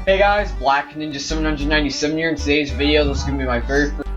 Hey guys, Black Ninja 797 here. In today's video, this is going to be my very first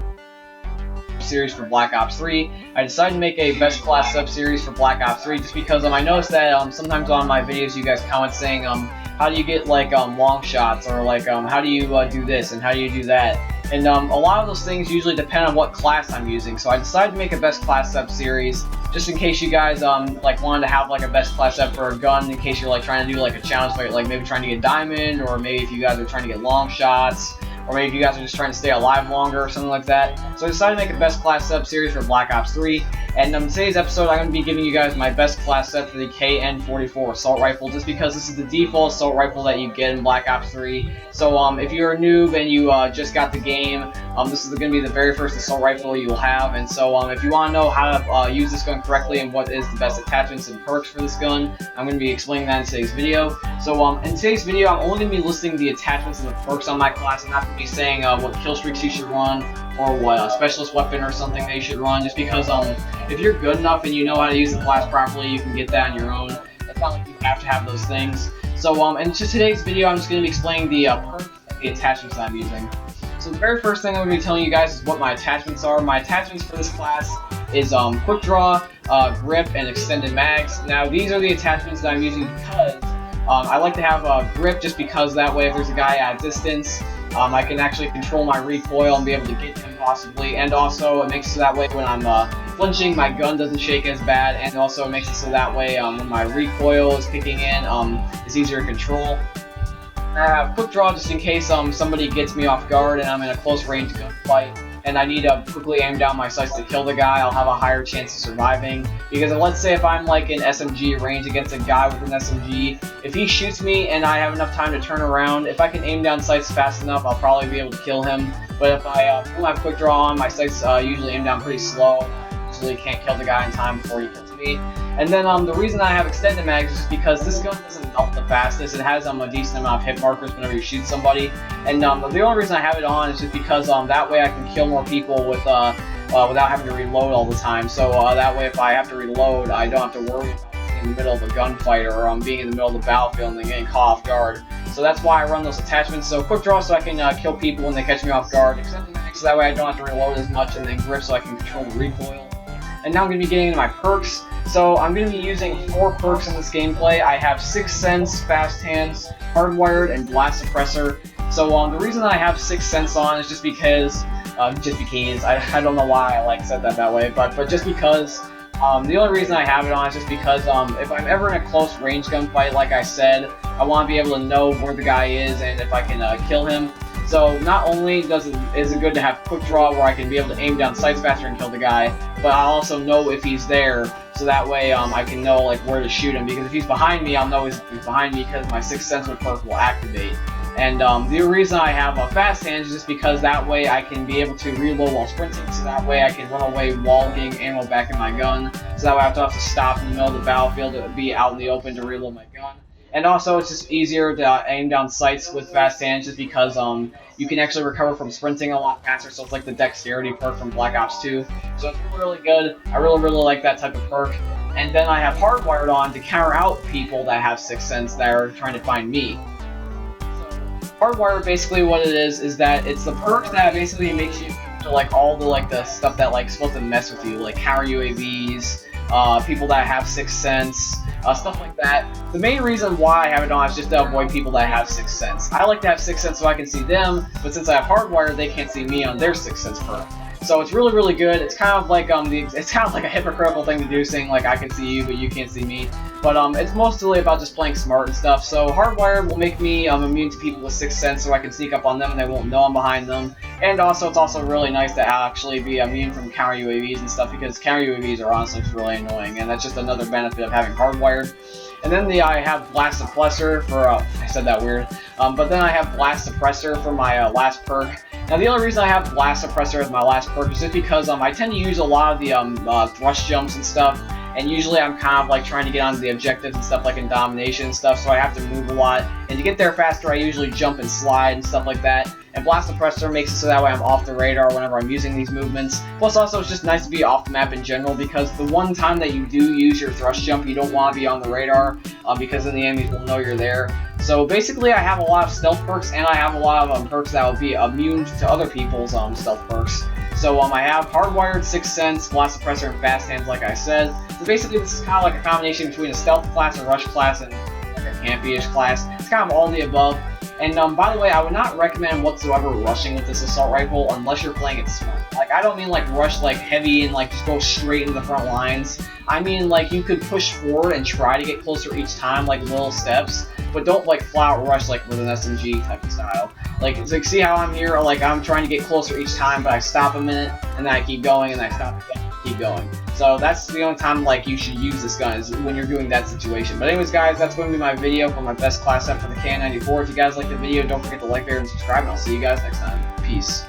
series for Black Ops 3. I decided to make a best class sub-series for Black Ops 3 just because I noticed that sometimes on my videos you guys comment saying how do you get like long shots, or like how do you do this and how do you do that. And a lot of those things usually depend on what class I'm using, so I decided to make a best class sub-series just in case you guys like wanted to have like a best class up for a gun, in case you're like trying to do like a challenge fight, like maybe trying to get diamond, or maybe if you guys are trying to get long shots, or maybe if you guys are just trying to stay alive longer or something like that. So I decided to make a best class sub series for Black Ops 3, and in today's episode I'm going to be giving you guys my best class sub for the KN-44 assault rifle, just because this is the default assault rifle that you get in Black Ops 3. So if you're a noob and you just got the game, this is going to be the very first assault rifle you'll have. And so if you want to know how to use this gun correctly and what is the best attachments and perks for this gun, I'm going to be explaining that in today's video. So in today's video, I'm only going to be listing the attachments and the perks on my class. I'm not going to be saying what kill streaks you should run, or what specialist weapon or something they should run, just because if you're good enough and you know how to use the class properly, you can get that on your own. It's not like you have to have those things. So in today's video, I'm just going to be explaining the perks and the attachments that I'm using. So the very first thing I'm going to be telling you guys is what my attachments are. My attachments for this class is quick draw, grip, and extended mags. Now these are the attachments that I'm using because I like to have grip, just because that way if there's a guy at distance, I can actually control my recoil and be able to get him possibly. And also it makes it so that way when I'm flinching, my gun doesn't shake as bad, and also it makes it so that way when my recoil is kicking in, it's easier to control. I have quick draw just in case somebody gets me off guard and I'm in a close range gunfight and I need to quickly aim down my sights to kill the guy. I'll have a higher chance of surviving, because let's say if I'm like in SMG range against a guy with an SMG, if he shoots me and I have enough time to turn around, if I can aim down sights fast enough, I'll probably be able to kill him. But if I don't have quick draw on, my sights usually aim down pretty slow. Usually can't kill the guy in time before he kills me. And then the reason I have extended mags is because this gun doesn't melt the fastest. It has a decent amount of hit markers whenever you shoot somebody. And the only reason I have it on is just because that way I can kill more people with without having to reload all the time. So that way if I have to reload, I don't have to worry about being in the middle of a gunfight, or being in the middle of the battlefield and getting caught off guard. So that's why I run those attachments. So quick draw so I can kill people when they catch me off guard. Extended mags so that way I don't have to reload as much, and then grip so I can control the recoil. And now I'm going to be getting into my perks. So I'm going to be using 4 perks in this gameplay. I have Sixth Sense, Fast Hands, Hardwired, and Blast Suppressor. So the reason I have Sixth Sense on is just because I don't know why I said that way, but just because the only reason I have it on is just because if I'm ever in a close range gunfight, like I said, I want to be able to know where the guy is and if I can kill him. So not only is it good to have quick draw where I can be able to aim down sights faster and kill the guy, but I'll also know if he's there, so that way I can know where to shoot him, because if he's behind me, I'll know he's behind me because my Sixth Sense perk will activate. And the reason I have a Fast Hands is just because that way I can be able to reload while sprinting, so that way I can run away while getting ammo back in my gun, so that way I don't have to stop in the middle of the battlefield to be out in the open to reload my gun. And also, it's just easier to aim down sights with Fast Hands, just because you can actually recover from sprinting a lot faster, so it's like the Dexterity perk from Black Ops 2. So it's really good. I really like that type of perk. And then I have Hardwired on to counter out people that have Sixth Sense that are trying to find me. So Hardwired, basically what it is that it's the perk that basically makes you do all the stuff that is supposed to mess with you, like counter UAVs, people that have Sixth Sense, stuff like that. The main reason why I have it on is just to avoid people that have Sixth Sense. I like to have Sixth Sense so I can see them, but since I have Hardwired, they can't see me on their Sixth Sense perk. So it's really good. It's kind of like it's kind of like a hypocritical thing to do, saying I can see you but you can't see me. But it's mostly about just playing smart and stuff. So Hardwired will make me immune to people with Sixth Sense, so I can sneak up on them and they won't know I'm behind them. And also it's also really nice to actually be immune from counter UAVs and stuff, because counter UAVs are honestly really annoying, and that's just another benefit of having Hardwired. And then I have Blast Suppressor for I said that weird. But then I have Blast Suppressor for my last perk. Now the only reason I have Blast Suppressor as my last perk is just because I tend to use a lot of the thrust jumps and stuff, and usually I'm kind of like trying to get onto the objectives and stuff like in domination and stuff, so I have to move a lot, and to get there faster I usually jump and slide and stuff like that. And Blast Suppressor makes it so that way I'm off the radar whenever I'm using these movements. Plus also it's just nice to be off the map in general, because the one time that you do use your thrust jump, you don't want to be on the radar, because then the enemies will know you're there. So basically I have a lot of stealth perks, and I have a lot of perks that will be immune to other people's stealth perks. So I have Hardwired, Sixth Sense, Blast Suppressor, and Fast Hands like I said. So basically this is kind of like a combination between a stealth class, a rush class, and like a campy-ish class. It's kind of all of the above. And by the way, I would not recommend whatsoever rushing with this assault rifle unless you're playing it smart. Like, I don't mean like rush like heavy and like just go straight into the front lines. I mean like you could push forward and try to get closer each time, like little steps, but don't like flat out rush like with an SMG type of style. Like, it's like, see how I'm here, like I'm trying to get closer each time, but I stop a minute and then I keep going and I stop again and keep going. So that's the only time like you should use this gun, is when you're doing that situation. But anyways guys, that's going to be my video for my best class set for the KN-44. If you guys like the video, don't forget to like, share, and subscribe, and I'll see you guys next time. Peace.